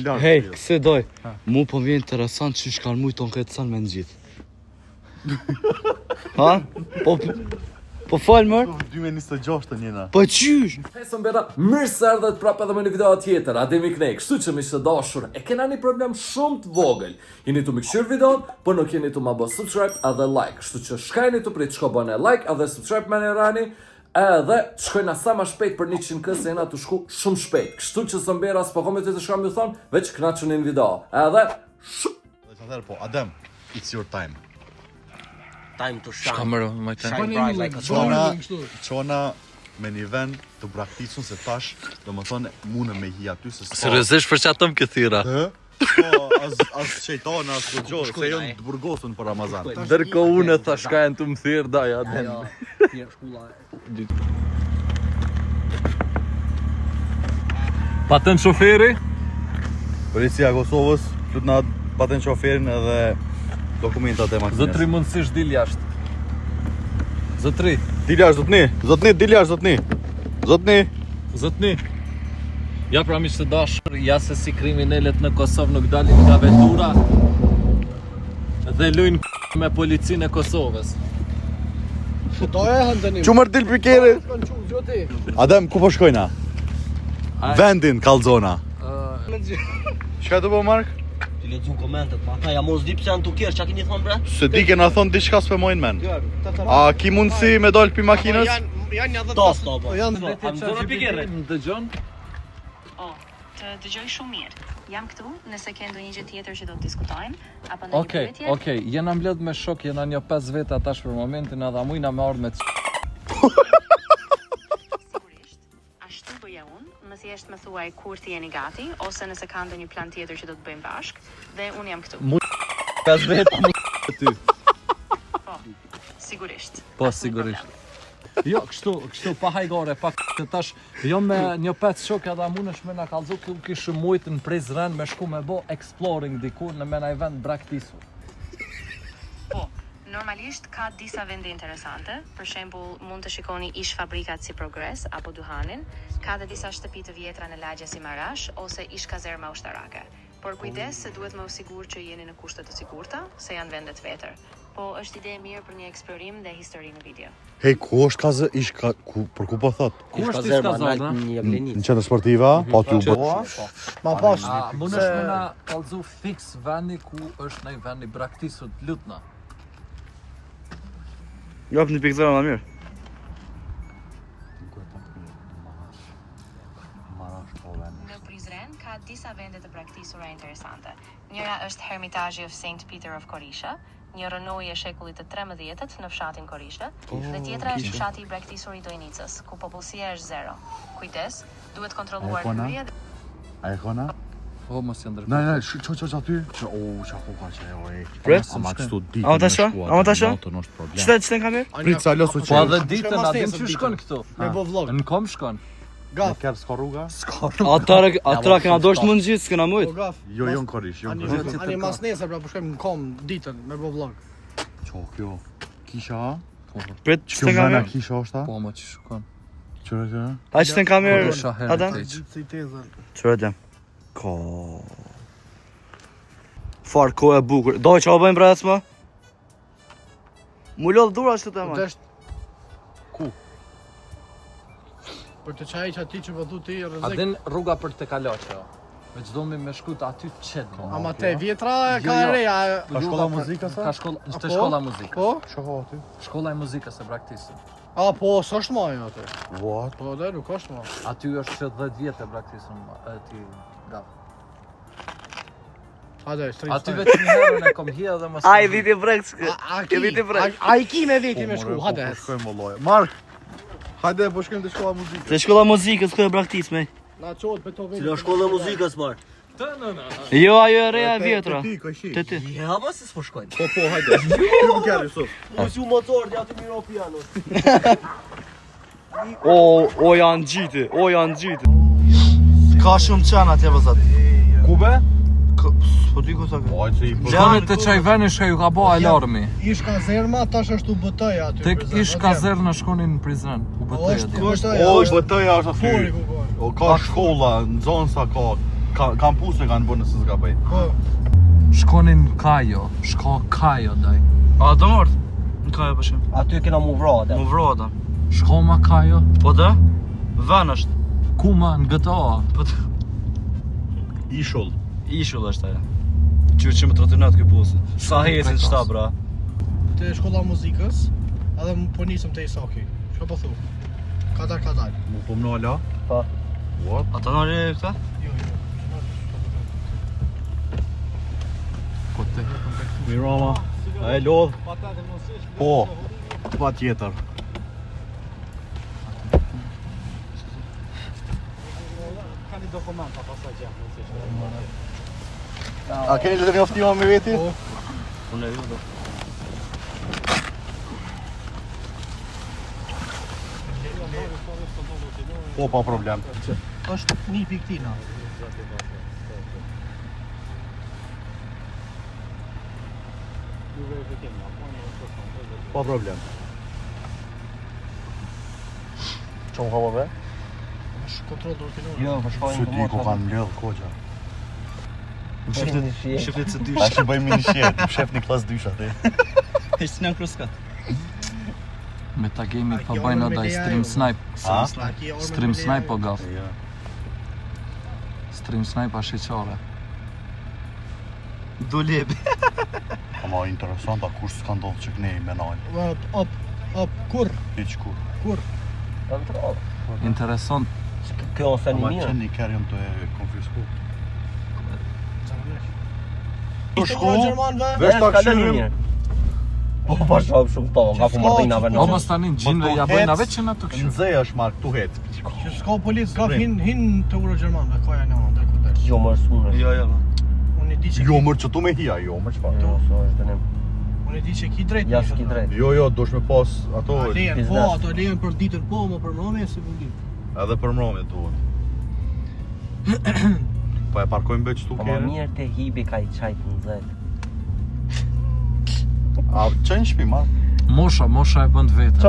lartë. Hej, këse doj. Mu po vjen interesant që shkan mujtë ton këtë sanë me në gjithë. Ha? Po falë mërë? 2026 të njena. Po qysh? Hej Sombera, mirë se erdhët prapë edhe me një video tjetër, Ademi Knej, kështu që miqtë të dashur, e kena një problem shumë të vogël. Jeni të mikshir videon, por nuk jeni të ma bë subscribe edhe like, kështu që shkajni të prit shko bëne like edhe subscribe me një rani, edhe shkojna sa ma shpejt për 100k se jena të shku shumë shpejt. Kështu që Sombera s'po komente të shkam ju thonë, veç knaqën në video. Edhe Po, Adem, it's your time. Time to shine. Shkamërë, më të Shine bright like a Qona me një vend të braktisun se tash, do më thonë, mune me hi aty se s'ka. Seriozisht për që atëm këthira? Po, as shejtona, as për gjohë, se jonë të burgosën për Ramazan. Dërko unë e thash ka e në të më thirë, daj, Adem. patent shoferi, Policia Kosovës, flut na patent shoferin edhe dokumentat e makinës. zotri mundësisht dil jashtë. Zotri, Dil jashtë, zotni, dil jashtë, zotni. zotni. Ja pra miqtë të dashur, ja se si kriminalet në Kosovë nuk dalin nga vetura dhe lujnë me policinë e Kosovës. Qumër dil pikere. Adem, ku po shkojna? Vendin kallzona. Çka do bë Mark? Ti lexon komentet, pa ata ja mos di pse janë tukjer, çka keni thënë bre? Se di kena thon diçka s'pemojnë men. A ki mundsi me dal pi makinës? Janë një dos to po. Më dëgjon? Të dëgjoj shumë mirë. Jam këtu, nëse ke ndonjë gjë tjetër që do të diskutojmë, apo ndonjë pyetje. Okej, jena mbledh me shok, jena një 5 veta tash për momentin, edhe mujna me ardh me Sigurisht, ashtu bëja unë, më thjesht më thuaj kur ti jeni gati, ose nëse ka ndonjë plan tjetër që do të bëjmë bashkë, dhe unë jam këtu. 5 veta ty. Po, sigurisht. Po, sigurisht. Jo, kështu pa hajgore, pa të tash, jo me një 5 shok edhe munësh me na kallzu kishë mujtë në Prizren me shku me bo exploring dikur në me na i vend braktisur. Po, normalisht ka disa vende interesante, për shembull mund të shikoni ish fabrikat si Progres apo Duhanin, ka dhe disa shtëpi të vjetra në lagje si Marash ose ish kazerma ushtarake. Por kujdes se duhet më u sigur që jeni në kushte të sigurta, se janë vende të vetër. Po është ide e mirë për një eksplorim dhe histori në video. Hej, ku është kazë për ku po thot? Ku është ish kazerma? Në qendër sportiva, po ty u bë. Ma pas. Munësh me na kallzu fix vendi ku është në vendi braktisur të lutna. Jop një pikëzora më mirë. Në Prizren ka disa vende të braktisura interesante. Njëra është Hermitage of St. Peter of Korisha, një rënojë e shekullit të 13-të në fshatin Korisha, dhe tjetra është fshati i braktisur i Dojnicës, ku popullsia është 0. Kujdes, duhet kontrolluar hyrja. A e kona? Po, mos janë ndërkohë. Nej, ço aty. Qa ku ka që oj. Pres? Ama kështu ditë. A ta shoh? A ta shoh? Ç'të kamerë? Prit sa losu që. Po edhe ditën a dim që shkon këtu. Me bo vlog. Në kom shkon. Gaf. Kër s'ka rruga? Atra kena dosh mund gjithë, s'kena mujt. Jo, jon Korish, jon Korish. Ani mas nesër pra po shkojmë në kom ditën me bo vlog. Ço kjo? Kisha? Prit, Kjo ç'të mëna kamerë? kisha është? Po, më që shkon. Çfarë? A ç'të kamerë? Adam? Si tezën. Çfarë dem? Ko. Far ko e bukur. Do që o bëjmë bras më? Mu lodh dhura ashtu të më. Ku? Për të qaj që ati që vëdhu ti A rëzik. din rruga për të kaloqe, jo? Me çdo me shkut aty të qetë. Ama te vjetra ka Jo. reja. Ka shkolla muzikës sa? Ka shkolla, është shkolla muzikës. Po? Shoho aty. Shkolla e muzikës e braktisur. A po, s'është ma jo atë. What? Po dhe nuk është ma. Aty është që 10 vjetë e braktisur ti gaf. Hajde, street Aty style. vetëm një herën e kom hija dhe mos. Ai viti vrek. A Ke viti vrek. A i ki me veti me shku, hajde. Po shkojmë vëllai. Mark. Hajde, po shkojmë te shkolla muzikës. Te shkolla muzikës ku e braktis me. Na qohet për to veti. Cila shkolla e muzikës marr? Jo, ajo e reja e vjetra. Ti, koshi. Te ti. Ja, ma se s'po shkojnë. Po, hajde. Ju më kërë, Yusuf. Mos ju motor, ja të miro piano. O janë gjiti, o janë gjiti. Ka shumë qana atje vëzat. Ku be? Po di ku sa ka. Oj, se i po. Gjani të çaj veni shka ju ka bo alarmi. Ish kazerma, tash është u BT-ja aty. Tek ish kazernë shkonin në Prizren. U Po BT-ja. është O, BT-ja është Fori aty. ku bën. O, ka shkolla, në zonë sa ka. Kam puse kanë bërë nëse s'ka bëj. Shkonin Kajo, shko Kajo daj. A do mort? Në Kajo për shumë. Aty kena mu vra atë. Mu vro ata. Shko ma Kajo, Po dhe? Vën është. kuma në GTA. Po të... Ishull. Ishull është aja. Që më trotinat këtë busë. Sa hesin qëta bra. Te shkolla muzikës, edhe më po nisëm te Isaki. Çka po thu? Kadar. Mu po më ala? Po. What? Ata në rejë këta? Jo. Po te. Mirama. A e lodh? Po. Pa tjetër. A keni që të njoftima me veti? Unë e ju do. Po, pa problem. Është një piktina. Pa problem. Që më ka më be? Është kontroll rutinor. Jo, për shkojnë Sy ti ku kanë mbledh koqa. Shiftit se A që bëjmë një shjetë, shef një klas 2 atë. Ishtë në kruskat. Me ta gemi pa bëjnë daj stream snipe. A? Stream snipe po gaf. Ja. Stream snipe a sheqare. Do lebi. Ama interesant, a kur s'ka ndodhë që kënej me nalë. Op, kur? Hiq kur. Kur? Kontrol. Interesant. Kjo ose një Ama mirë. që një kerjëm të e konfisku. Të shku? Gjermanve? Vesh ta Ka lënë këshyrim. mirë. Po pa shumë shumë to, nga po mardinave O në. mos tani gjinve ja bëjnë veç që na të këshu. Nëzej është mark, tu hec. Që s'ka policë, ka hin të uro Gjermanve, ka janë në ndaj kutaj. Jo më smunë. Jo. Unë i di që Jo mërë që tu me hia, jo mërë që pa. Jo, so është dënim. Unë i di që ki drejt. Ja s'ki drejt. Jo, dosh me pas ato Lejen po, biznes. ato lejen për ditën po, më për mbrëmje si mundi. edhe për mbrëmje duhet. Po e parkojmë bëj qëtu Po më kere? mirë te hibi ka i qajtë në zetë. A që në shpi ma? Mosha e bënd vetë.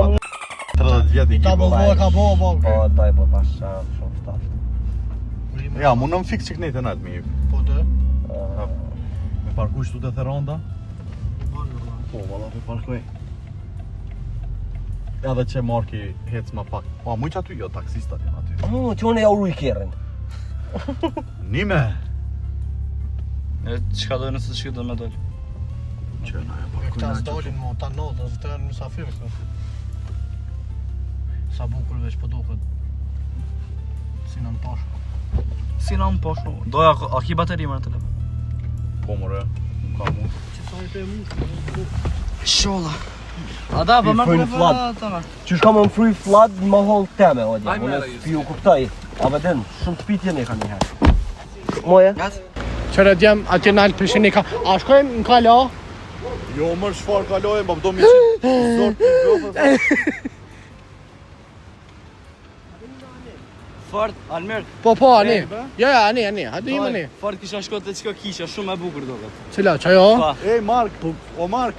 30 vjet i Ta kipo. bo ka bo. Po, daj po pas shumë shumë ftaft. Ja, mu nëm fix që kënej të naltë me ju. Po të? Me parkuj qëtu të Theronda? Po, valla me parkuj. Edhe që marki hec ma pak. O, muj që aty jo, taksistat janë aty. Që unë e auru i kjerën. Nime! E qka dojnë nëse shkjo do me dollë. Që na e E parkuj këta na që. s'dolin mo, ta nodë, dhe të janë mësafirë këta. Sa bukur veç po duket. Si në pashë. Si na më poshu. Doja, a ki bateri më në telefon? Po more, ka mu. Që sa i të e mushë, Sholla. A da, po më Fryn telefon flat. ata. Që shka më më fry flat në më hol teme, o dja. Aj, Unë mera, e ju s'pi u kuptoj. A vedin, shumë të pitje ne ka një herë. Moje? Qërë djem atje nalë përshin i ka. A shkojmë në kala? Jo, mërë shfar kalojnë, ba do mi që zort të grofës. Fort, Almer. Po, ani. Ja, ani. Hadi im ani. Fort kisha shkot të qka kisha, shumë e bukur do këtë. Cila, qajo? Pa. Ej, Mark, o Mark,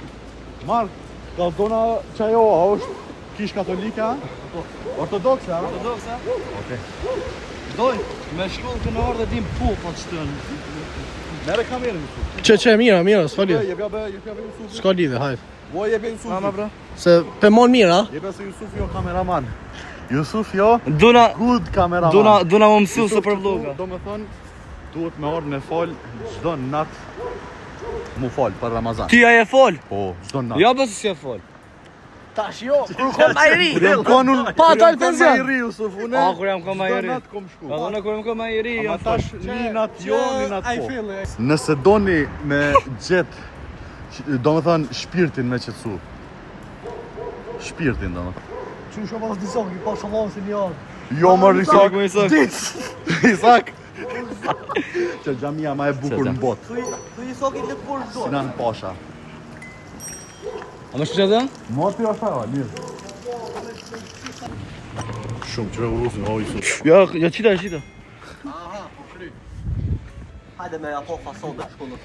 ka dona qajo, a është kish katolika? Ortodoxe, a? Ortodoksa? Okej. Doj, me shkollë kënë orë dhe dim po të shtënë. Mere kamerën Jusuf. Që, mira, s'ka lidhe. Jebja be Jusuf. S'ka lidhe, hajt. Vo jebja Jusuf. Mama bro. Se pe mon mira. Jebja se Jusuf jo kameraman. Jusuf jo Duna, good kameraman. duna më mësu se për Jusuf vloga. do me thënë, duhet me orë me fol çdo nat mu fol për Ramazan. Ti a e fol? Po, çdo nat. Jo, bësë si e fol. Tash jo. Kur kom ma i ri. Kur jam kon unë, Pa, kur jam dalë kon penzion. ma i ri Jusuf, unë. A, kur jam kon ma i ri. Çdo nat kom shku. A dhe në kur jam kom ma i ri, Ama jam fol. tash një nat jo, një nat I po. feel it. Nëse doni me gjet, do me thënë shpirtin me qetësu. Shpirtin do me thënë. Që shumë as disa, ki pa shumë si një anë. Jo më Isak. Ku Isak? Isak. Që xhamia ma e bukur në botë. Të i soki të kur do. Sinan Pasha. A më shkëtë dhe? Moti është ajo, mirë. Shumë që urusin, o Isus. Ja, qita. Hajde me ato fason dhe shkollë.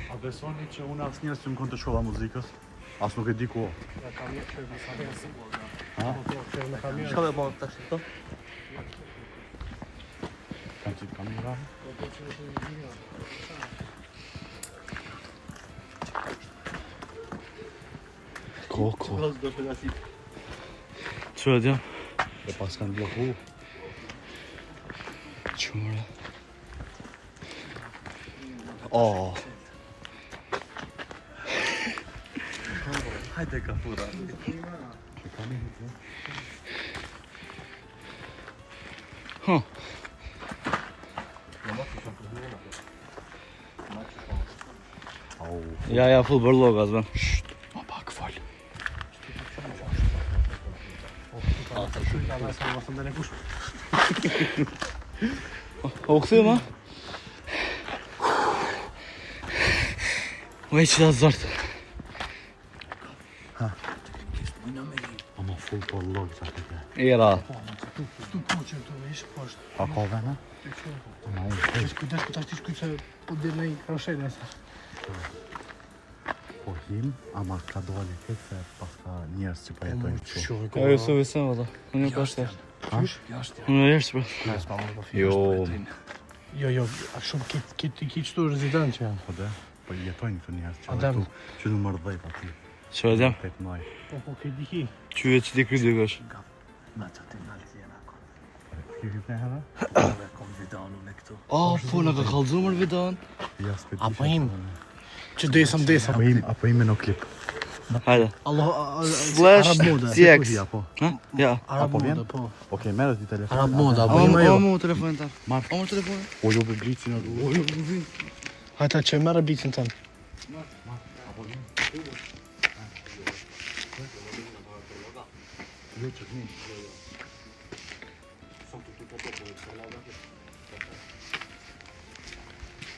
A besoni që unë asë njerës që më kënë të shkolla muzikës? Asë nuk e di ku. Shka me bon të shkëto? si kamera. Koko. Çfarë djam? Dhe pas kanë bloku. Çmora. Oh. Hajde ka fura. Ha. Au. Ja, full bërllogas ben. Ma pak fal. O këthy ma? Oj që da zart. Ama full po log sa këtë. Era. A ka vena? Kujdes, kujdes se po dhe në i kroshene. Po him, ama ka dole këtë se pas ka njerës që pa jetojnë këtu. Ja, ju së visem valla. Unë e pas të Jashtë. Unë e jeshtë pra. Jo. Jo, a shumë kitë qëtu rezident që janë. Po dhe, po jetojnë këtu njerës që Adem. këtu që numër 10 aty. Çfarë djam? 8 maj. Po, këtë di ki. Qyve që ti kry dykash. Hyri për herë? Oh, po në ka kallëzumër videon. Ja s'pe di. Apo im. Që desëm. Apo im në klip. Hajde. Allah, Slash Arab moda. CX. Apo. Ha? Ja. Arab Apo vjen? moda, po. Okej, merë ti telefon. Arab moda, O apo ima jo. mu telefonin tam. Marr. O mu telefonin. O jo për blicin në Hajta që merë bitin tënë.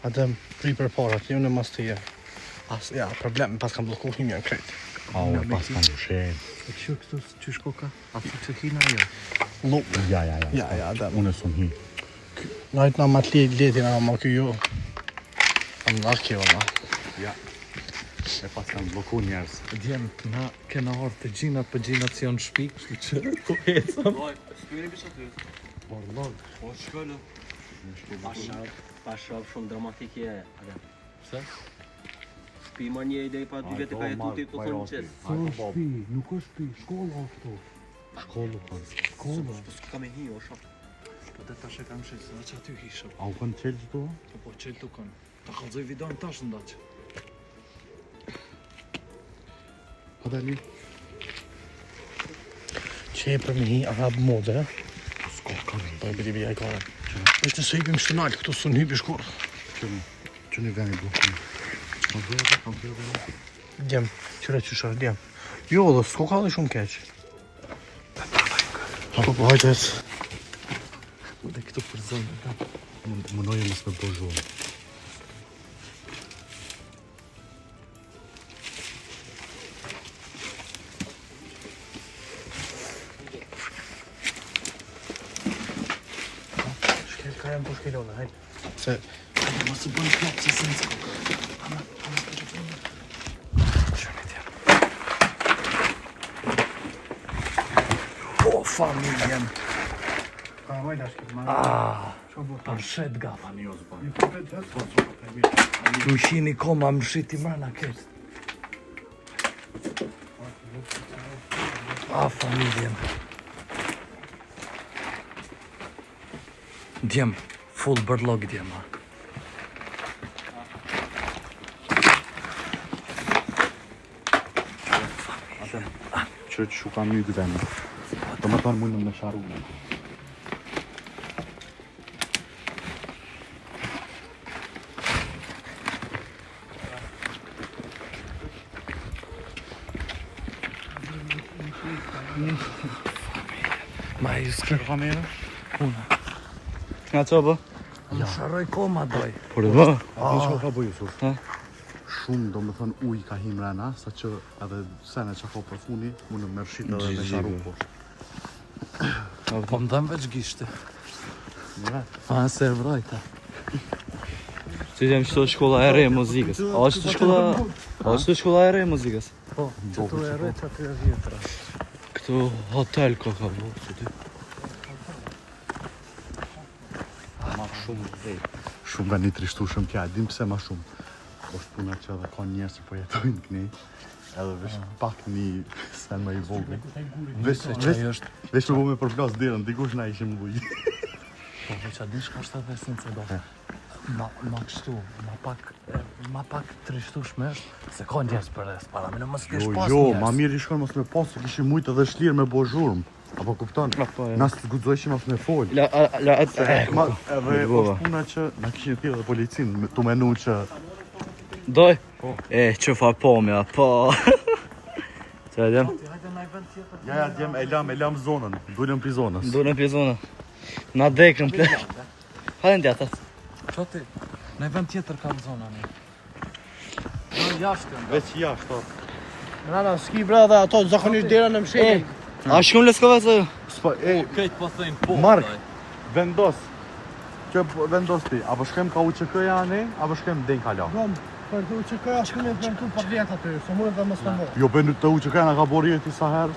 Adem, pri për parat, jo në mas të je. Ja, problem, pas kam bloku himja në kretë. Au, pas kanë shenë. Që këtu që shkoka? A të që hina jo? Lu, Ja, Adem. unë e sun hi. Najtë na matë letin, a ma kjo jo. Am në kjo, ma. Ja. E pas kanë bloku njerës. Djem, na kena orë të gjinat për gjinat që janë shpik, kështu që ku ecëm. Po shkëllë. Pasha shumë dramatike e, Adem. Pse? Shpi ma një ide pa 2 vete ka jetu ti të thonë qes. Nuk është shtëpi, shkolla o këtu. Shkollu kanë. Shkolla. Ka me hi o shop. Po dhe tash e kam shes, dhe që aty hishëm. Au kanë qelë që tu? Po qëllë të kanë. Ta kalzoj vidon tash në daqë. Po dhe li? Që e për mi hi Arab moda, e? S'ko kanë. Po e bëri bëja i kare. Ishtë nëse hypim shtunal, këtu së në hypi shkur. Që një veni bloku. Kam vërë. Djem, qëre që shërë, djem. Jo, dhe s'ko ka dhe shumë keq. Po, hajtë e Po dhe këtu për zonë. Mënoje mësë me bo zhonë. shkel ka janë po shkelone, hajtë. Se, Mos të bëjnë plak që se nësë koka. o, familjen. A, vajda shkel, ma. Përshet gafa një ozba. Tu shini koma më shiti mërna këtë. A, familjen. Djem, full bërlog djem, a. Që që kam një dy veni. Të më tonë mundëm me sharu. Ma i s'kër Kamera? Nga co bë? Më sharoj koma doj. Por e bë? Apo që ka bëjë Yusuf? Ha? Shumë do më thënë uj ka him rena, sa që edhe sene që ka për funi, mundëm me rshit edhe me sharu poshtë. Po më dhem veç gishte. Ja. A, se e vrajta. Që djem që të shkolla e re e muzikës. A është të shkolla... A është të shkolla e re e muzikës? Po, që tu e rejtë aty e vjetra. Këtu hotel ka bu. Shumë nga një trishtushëm kja, dim pse ma shumë. Është puna që edhe ka njerëz që po jetojnë këni, edhe vesh pak një sen më i vogël. Vesh me bu me përplas dirën, dikush na ishim luj. Po, veç a dish ka 75 se do. Ma kështu, ma pak trishtushme është se ka njerëz për rreth para, më mos kesh pas Jo, njerëz. ma mirë i shkon mos me pas, se kishim mujt edhe shlirë me bo zhurmë. Apo kupton? Na s'guxojshim as me fol. Ma edhe është puna që na kishin thirrë dhe policin, tu menu që Doj? Që fa po mja, po. Që e djem? ja djem e lam zonën, dulem pi zonës. Du në pizona. Na dekën ple. Hajde ndjatat. Qoti, në vend tjetër ka zona ne. Veç jashtë. Rana, ski brada, ato zakonisht dera në mshelin. A shkum Leskovec ajo? Këtë po thënë po. Mark, vendos. Që vendos ti, apo shkem ka UÇK-ja ne, apo shkem den kala. Bom, për të që këja shkëmë për këtu për vjetë aty, se mund dhe më së më. Jo bën të UÇK-ja na ka borë ti sa herë.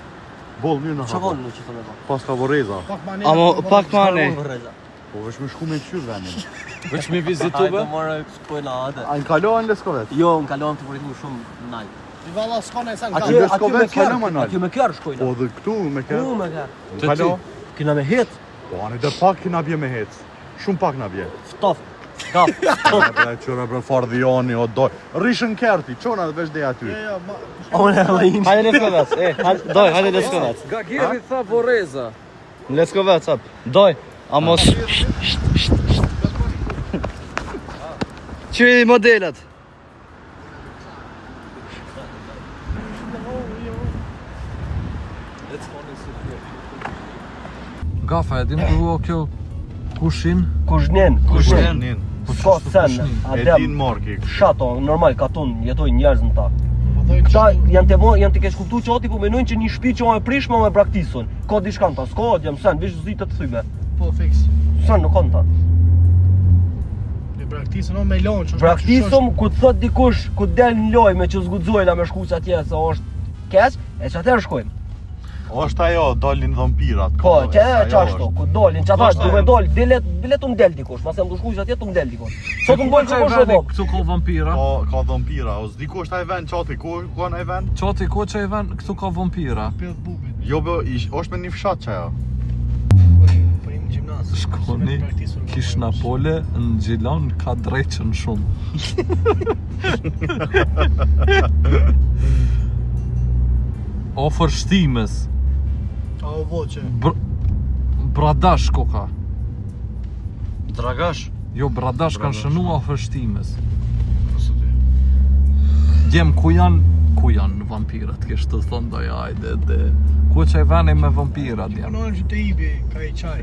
Boll mirë na Çka ha. vonë që thonë po. Pas ka vorreza. Amo pak ma ne. Po veç me shku me qyr venin. Veç me vizitu Hajde be. morë shkojnë atë. A në kalohen Leskovec? Jo, më kalon të vërtetë shumë naj. I valla s'kone e sen Aty ka. Leskovec kalon më nal. Aty me kërë shkojnë. Po dhe këtu me kë. Ku me kërë? Kalo. Kina me hit, Po anë dhe pak na bje me hec. Shumë pak na bje. ftoft. Kap. Bre qëra bre fardhioni o doj. Rishën kerti, çona dhe veç dej aty. Unë e vajin. Hajde Leskovec, doj, hajde Leskovec. Ga gjeri tha vorreza. Leskovec, hap. Doj, amos... Qëri modelat. Gafa, e dim ku kjo kushin? Kushnen. Kushtenin. Ska sen, E din adem. Marki. Shato, normal, katon, jetojnë njerëz në ta. Këta janë të kesh kuptu qati, po menojnë që një shtëpi që e prishme me braktisun. Ka diçka në ta, s'ka, jam sen, veç zitë të thyme. Po, fix. Sen, nuk ka në ta. Me braktisën o me lonë që Braktisum, ku të thot dikush, ku del në loj me që zgudzojla me shku që atje, se është keq, e që atër shkojmë. Është ajo, dolin dhompirat. Po, që e qashtu, ku dolin, që ata duke dol, bilet u mdel dikush, pas e më dushku që atje të mdel dikush. Sot më bojnë që kush e bop. Këtu ka vampira. Ka dhompira, o s'diko është ai vend qati, ku ka ai vend? Qoti ku që e ven, këtu ka vampira. Pjellë bubit. Jo bë, është me një fshat që ajo. Po im gjimnas. Shkoni, kish Napole, në Gjilon ka dreqën shumë. Ofër shtimes, A o voqe. bradash koka. Dragash. Jo, bradash kanë shënu ofër shtimes. Djem, ku janë vampirat, kështë të thonë doja, ajde, dhe. Ku që e vene me vampirat, djem? Punojnë që të ibi, ka i qaj.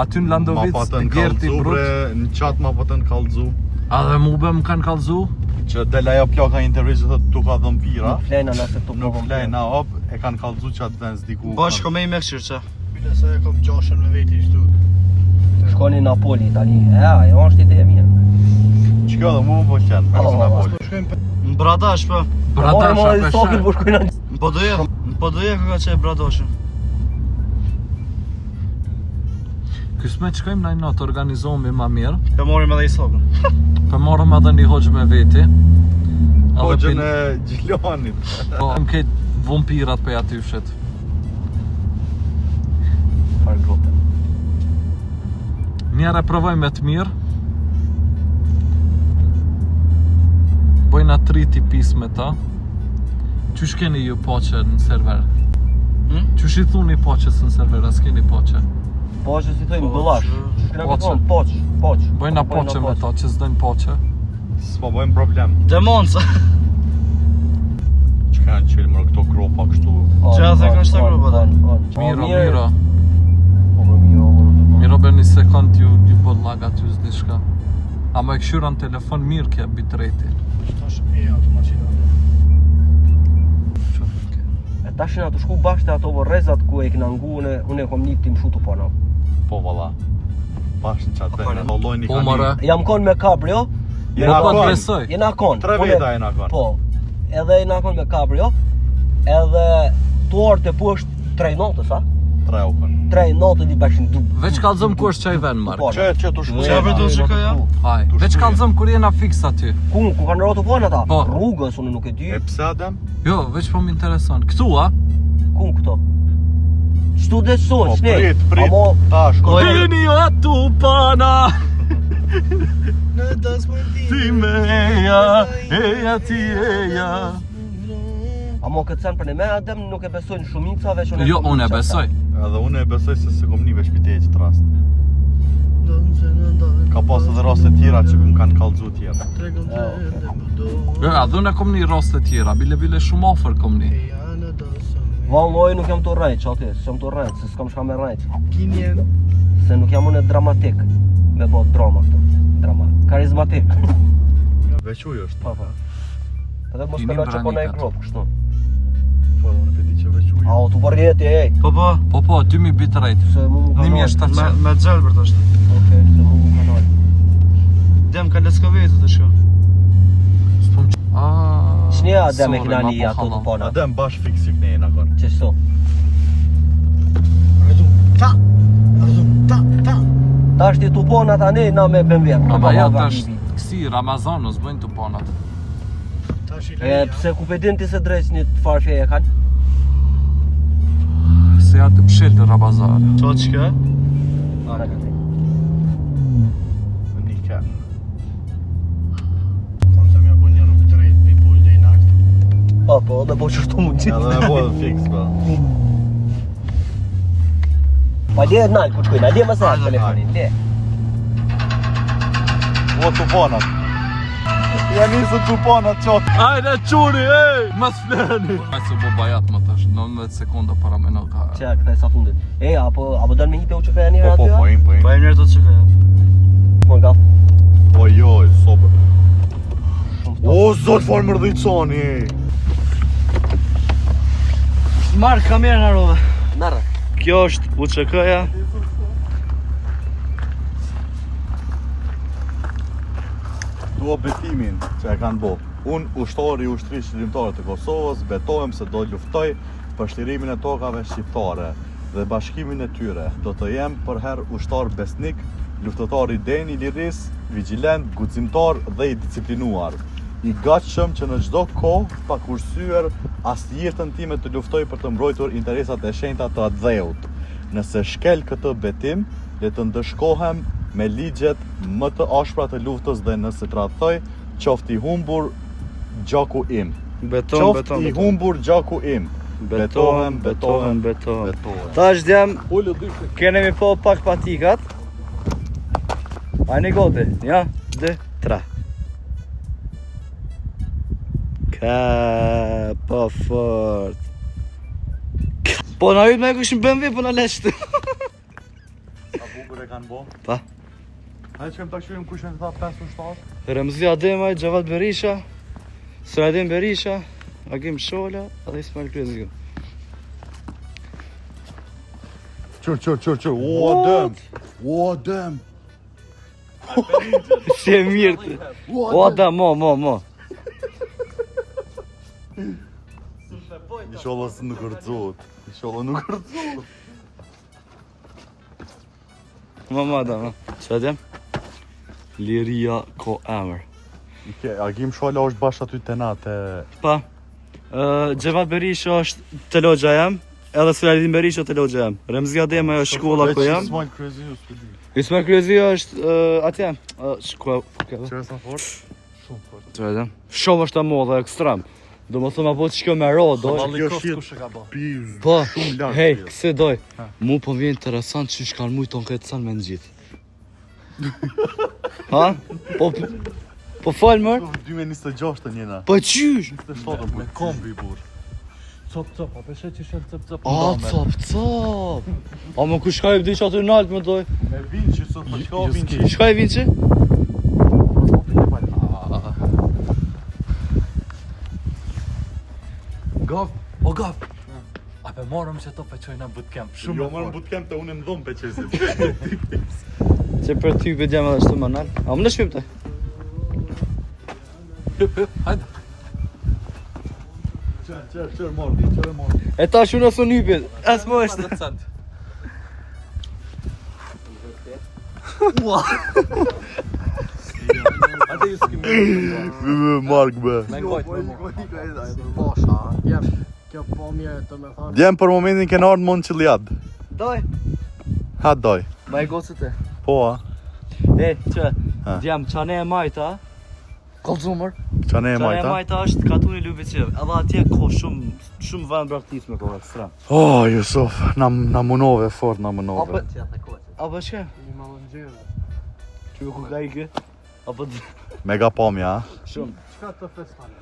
Aty në Ma Landovic, patën Gerti kallzu, Brut, bre, në qatë ma patën kallzu. a dhe mube më kanë kallzu? Që del ajo plaka intervjist që thëtë tu ka dhëmpira. Nuk flejna nëse këtu Nuk flejna op, e kanë kallzu që atë vend s'diku. Bashko me i mekshir që. Bile se e kom gjashën me veti ishtu. Shkoni në Napoli tani, ajo është ide e mirë. Që kjo dhe mu më pëlqen, me në Napoli. Po shkojmë për Në bradash, po. Bradash, Mora a i sokin po peshe. shkojnë në... Në podoje ka që e bradashën. Kësme që kojmë në natë organizohemi ma mirë, Të morim edhe i sokën. për morëm edhe një hoqë me veti. Hoxhën e Gjilonit. Po, më ketë vampirat për aty fshet. Farë grote. Njerë e provojmë me të mirë. Bojna 3 tipis me ta. Qysh keni ju poqe në server? Qysh i thuni poqes në server, as keni poqe? Po që si thojmë bëllash. Kena Poqe. ka thonë, poq. Bojna poqe me ta, që s'dojnë poqe. S'po bojmë problem. Demonca. Që kanë qëllë mërë këto kropa kështu. Që a the kanë shtë grupa dhe? Miro. Po miro. Miro be një sekund ju bën laga ty s'dishka. Ama e këshyra në telefon mirë kja bitreti. tash e automaqina. E tashin ato shku bashkë ato vorrezat ku e kena ngu, unë e kom një tim shutu po në. Po valla. Bashkë në qatë vend. Vallojnë i Po mëre. Jam kon me kabrio. Jena Po kon. besoj. Jena kon. 3 veta jena kon. Po. Edhe jena kon me kabrio. Edhe tuar të poshtë 3 notës, a? 3 u kanë. 3 natën i bashin dub. Veç kallzom ku është çaj vend mark. Që tu shkoj. Qa vërdo që ka ja? Haj, veç kallzom kur jena fiks aty. Ku kanë rrotu po ata? Po. Rrugës unë nuk e di. E pse Adem? Jo, veç po më intereson. Këtu a? Ku këto? Çto dhe son, Po, shne. prit. Amo Ta shkoj. Vini atu pana. Në dasmëndi Ti meja, eja ti eja. amo këtë sen për ne me Adem nuk e besojnë shumica veç unë. Jo, unë e besoj. Edhe unë e besoj se kom nive shpitej që të rast. Ka pas edhe raste tjera që kum kanë kallëzu tjera. Jo, edhe unë e kom një raste tjera, bile shumë afër kom një. Valloj nuk jam të rrejt, aty, s'jam të rrejt, se s'kam shka me rrejt. Kinjen Se nuk jam unë dramatik. Me bo drama këtu. Drama. Karizmatik. Veç uj është. Pa. Edhe mos Jemi këna që kona i branikat. grop, kështu. Po, unë pedi që veç uj. A, o të varjeti, ej. Po, 2000 bitrate. Se mu më kanal. 1700. Me gjallë për të është. Okej, se mu më kanal. Dem ka leskavetë të shko. Qënja Adem e kina një ato të pona? Adem bash fix që këne e në kërë. Që shto? Ta! Ta! Ta është i të pona tani na me BMW. Ama ja tash kësi Ramazan nos bëjnë të ponat. Ta shi E pse ku pe din ti se drejt një të farë fje e kanë? Se ja të pshel të Ramazan. Qa që ka? Në një kërë. Thonë se mja bu një rrugë të rejtë, pi pull dhe i nakt. Po, dhe po qështu mund qitë. Edhe me bodhe fix, pa. Pa le nalë ku qkujnë, a le më se atë telefonin, le. O të ponat. Ja nisë të ponat qatë. Hajde quri, ej! Mas fleni! Hajde se bo bajat më tash, 19 sekunda para me në ka. Qa, këta e sa fundit. E, apo dënë me hipe u që ka janë Po, aty? po, im. Pa e njerë të që ka ja. Po nga. Ojoj, sobër. O, zot falë më rëdhiconi, Marr kamerën arove. Merre. Kjo është UÇK-ja. Dua betimin që e kanë bo. Unë, ushtari i ushtrisë qëllimtare të Kosovës, betohem se do luftoj për shlirimin e tokave shqiptare dhe bashkimin e tyre. Do të jem për herë ushtar besnik, luftëtar i den, i liris, vigjilent, guximtar dhe i disiplinuar. I gatshëm që në çdo kohë pa kursyer as jetën time të luftoj për të mbrojtur interesat e shenjta të atë dheut. Nëse shkel këtë betim, le të ndëshkohem me ligjet më të ashpra të luftës dhe nëse tradhtoj, qofti i humbur gjaku im. Qofti i humbur gjaku im. Betohem. Tash djem, kene mi po pak patikat. Ajni goti, ja, 2, 3. Ka, po fort. Po na jyt me e këshim BMW, po na leshtë. A bukur e kanë bo? Pa. Hajde që kem ta këshurim kush e në tha 5-7? Remzi Ademaj, Gjavad Berisha, Sradin Berisha, Agim Shola, edhe Ismail Kryeziu. Qër, o Adem! O Adem! Si e mirë të. O Adam, mo. Inshallah se nuk rëzot. Mo Adam, që Adem? Liria ko emër. Agim Shola është bashkë aty të na të... Pa, Gjavad Berisha është të logja jam, edhe Sradin Berisha të logja jam. Remzi Ademaj është shkolla ku jam. Ismail Kryeziu s'pëdi. Ismail Kryeziu është atje. Shkolla, Qërë sa fort? Që Adem? Shumë është ta modhe ekstrem. Do më thëmë apo që kjo me ro, doj. Kush e ka bo? Piz, Po, shumë lartë. hej, këse doj. Mu po vjen interesant që shkan mujton këtë san me në gjithë. Ha? Po falë mërë? 2026 të njena. Po qysh? 27 me kombi bur. Cop, a peshe që shenë cop. A, cop. A më ku shka i vdi që aty nalt me doj? E vinë që sot për qka vinë që. Shka i vinë që? Gav, a pe marëm që to peqojna bootcamp. Jo marë në bootcamp të unë në dhomë për qesit. Që për ty për gjemë edhe shtu më nalt. A më në shpim të? Hajde. Qërë mordi. E ta shu në së njëpit, as më është. Atë ju s'kemi. Mark be. Me ngojt më mo. Pasha, djem, kjo po mirë të me thonë. Djem për momentin ke ardhur mund qëlljad. Doj, Ha doj. ma i gocët e. Po a. E, që, Ha. djem, qane e majta, Kolzumër. Qa ne e qane e majta? majta është katuni Ljubiqev, edhe atje ko shumë vend braktis me kohë ekstrem. Oh, Jusuf, na munove fort, na munove. Apo shke? Një malë në gjere. Që ku ka i kë? Apo Mega pamja, ha? shumë. Qka të festane?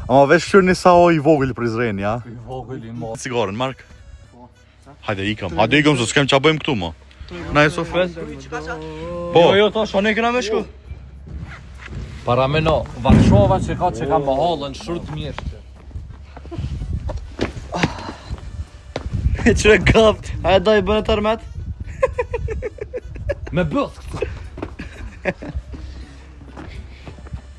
Ama vesh shër një sa o i vogël Prizren, ja? I vogël i mo. Cigarën, Mark? Hajde ikëm, se s'kem qa bëjmë këtu, mo. Na Jusuf? Po, Jo, tash, ne kena me shku. Para me no, Varshova që ka më hallën shurt mirë. Që e gaft, a e daj bënë tërmet? Me bëth.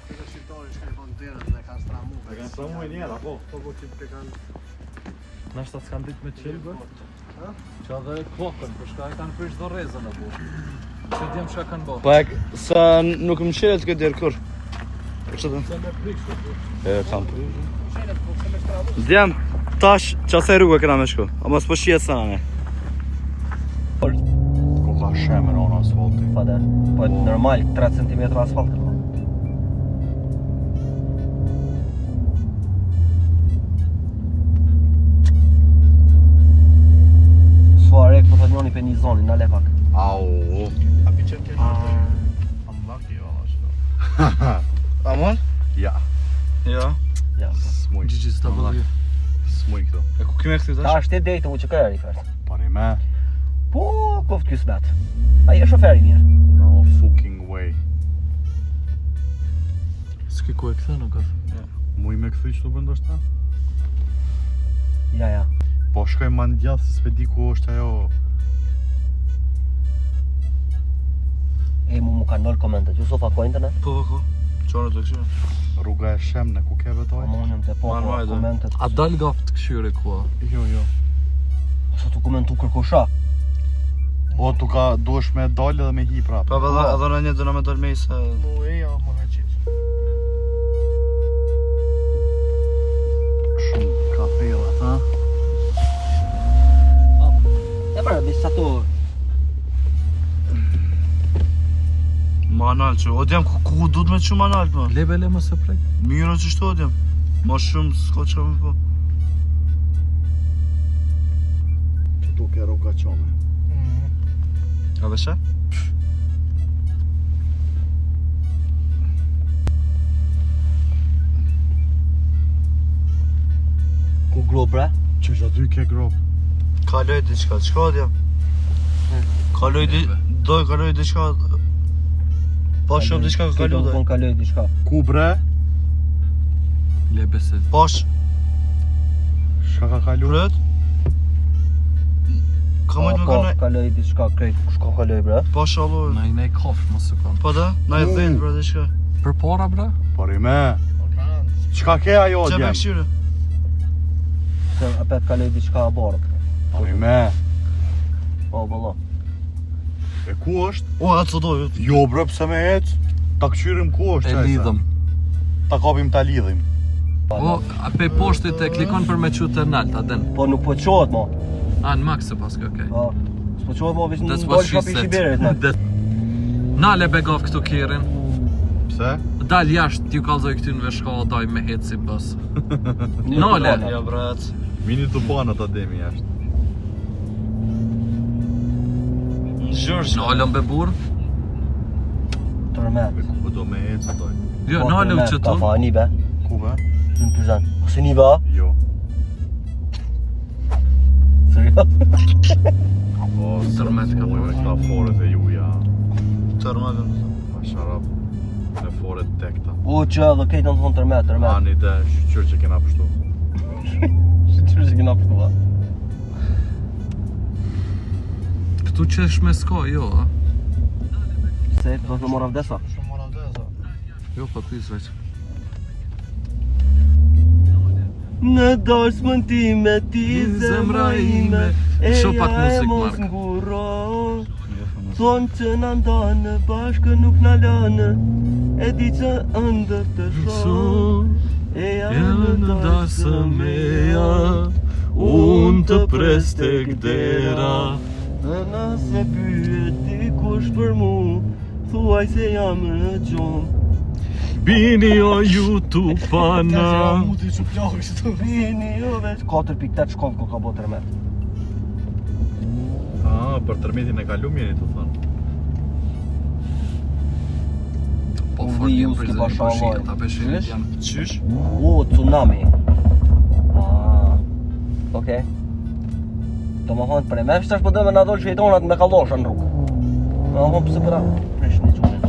Këtë shqiptari shka i bënë derët dhe kanë stramu. E kanë stramu e njera, po. Po që të kanë... Nashta s'kan ditë me qelbë. Që edhe kokën, për shka e kanë prish do rezën e bu. Që djem shka kanë bo. Po e, sa nuk më qelet këtë dirë kur. Që të Se me prish të bu. e, kam. Djem, tash, qase rrugë këna me shku, a mos po shijet sana ne. ku ka shemë në asfalti. Po da, po normal 3 cm asfalt. Suarek po të njoni për një zoni, në lepak. Au. A pi qënë të një am laki jo, ashtu. Amon? Ja, Ja. Ja. smuj. Gjigji s'ta bëllë. Smuj këto. E ku kime këti Ta tash? është e dejtë u që ka eri fërst. Pari me, Po, koft kismet. Ai është shoferi mirë. no fucking way. S'ki ku e këthe nuk atë. Muj me këthy që të bëndosh ta? Ja. Po shkoj ma në djathë se s'pe di ku është ajo. E mu ka nol komentet. Jusofa ko internet? Po. Qore të këshirë. Rruga e shemne, ku ke betoj? Po unë të po Man, majde. komentet. A dal gaft këshyre kua? Jo. Sa tu komentu kërkosha? O, tu ka duesh me dalë dhe me hi prapë. Pa edhe në një dëna me dërmej se... Mu e jo, më ka qitë. Shumë ka thellat, ha? E pra, sa tu... Manal që, o djem, ku du të me që manal po? Lebe le më se prek. Miro që shto o djem. Ma shumë s'ka që me po. Që tu ke rruga qome. A dhe shë? Ku glo bre? Që që aty ke grop. Kaloj diçka, qka djem? Kaloj diçka... Pa shumë diçka ka kalu dhe. Kaloj diçka. Ku bre? Lebe se... Pash, Shka ka kalu? pret? Ka mojtë me Po, kanaj... kaloj diçka krejt. Shko kaloj bre? Pash aloj. Na i kafsh më se kanë. Po da? Na i dhejnë bre diçka. Për para bra? Pari me. Po kanë. Qka ke ajo, Që me djem? këshyre? Se apet kaloj diçka aborët. Pari me. Po, bëllo. E ku është? O, atë së dojë. Jo bre, pse me ecë? Ta këqyrim ku është E qajsa? lidhëm. Ta kapim ta lidhim. Po, a pe poshtit e klikon për me qut e nalt, a den? Po nuk po qohet mo. A, në max se pas kjo, okej. Po. S'po qohet mo, veç në That's dojnë what she shapi said. Shiberit me. Nale begaf këtu kirin. Pse? Dal jashtë, t'ju kallzoj këty në veshka, daj me hec si bës. Nale! Ja brat. Mini të banë ata demi jashtë. Në gjërë Nalën be burë? Tërmet. Me ku do me ecë doj. Jo, Po, nale u tërmet, që Ka tu. fa një be. Ku be? Në Pyrzan. Ose një be? Jo. Serios? O, Tërmet ka po me këta foret e juja. tërmatën. Pa sharap. Me foret tekta. U që edhe kejtë në të thonë tërmet. Ani dhe shqyr që kena pështu. Qërë që kena përtu, ba? Këtu qesh me s'ka, jo, a? Se, do të mora vdesa. Shumë mora vdesa. Jo, pa pis veç. Në dorësmën time ti zemra ime Shoh pak Eja e muzik, mos Mark. ngurro Thonë që na ndanë, bashkë nuk na lanë. E di që ëndër të shoh. E janë në dasë meja, unë të pres tek dera. Dhe nëse pyet dikush për mu, thuaj se jam në gjumë. Bini o YouTube pana. Muti që plakë kështu. Bini jo veç 4.8 shkon ko ka bo tërmet. Për tërmetin e kalum jeni të thënë. Po Unë fort ju jem s'ki prizeni pasha për shia, vaj. ta peshin Qysh? janë. Qysh? Tsunami. Okej. Do më thonë për e mefsh tash po dhe me na dollë shejtonat me kallosha në rrugë. Me thonë pëse përa prish një qunin.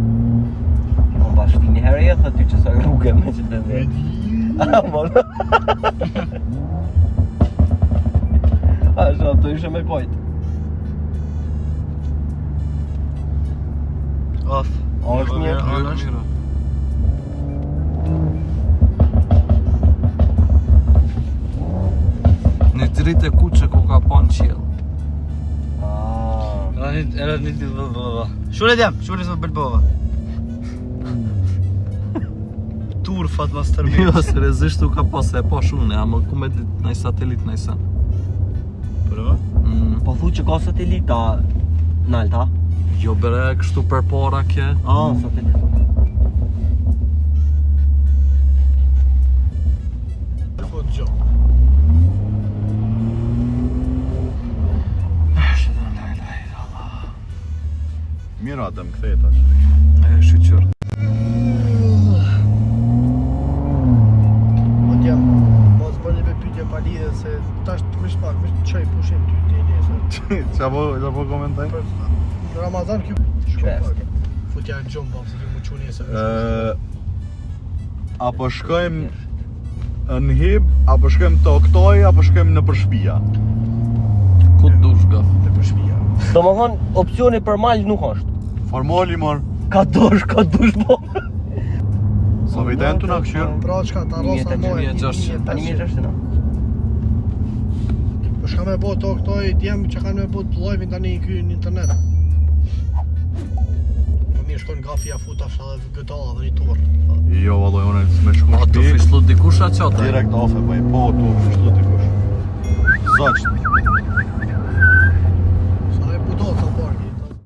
Unë bashkë një herë e thë ty që sa rrugë me që të dhe. Mor. Ashtu të ishe me kojt. Of. Është mirë. Në dritë e kuqe ku ka pa në qiell. Era një ditë vëllë. Shulet jam, shulet së bëllbova. Tur Fatma Stërmi. Jo, seriozisht u ka pas e pa shumë, ama ku me ditë nëj satelit nëj sen. Përva? Po thu që ka satelita nalta. Jo bere kështu për para kje. Satelit. Fot gjo. Mira atë më kthej tash. E shqyqër. Po t'jam, mos bëni me pyetje pa lidhje se tash të vish pak, vish të çoj pushim ty ti nesër. Çapo komentaj? Për Ramazan kjo Shpes. futja në gjumë, po, se ti më qu nesër. Apo shkojmë në Hib, apo shkojmë të Oktoj, apo shkojmë në Përshpia? Ku të dush gaf? Në përshpia. Do më thonë, opcioni për mal nuk është. Formoli mor. Ka dush bo. Sa viten të na këshirë? Pra çka, ta rosa mojë. 1600. Po shka me bo të këtoj djemë që kanë me bo të live-in tani ky në internet. Po mirë shkon gafi ja futa fsha dhe GTA dhe një tur. Jo, valloj, unë s'me shku A të shtëpi. fishlu dikush a qata? Direkt ofe, po i po tu fishlu dikush. Zoqt.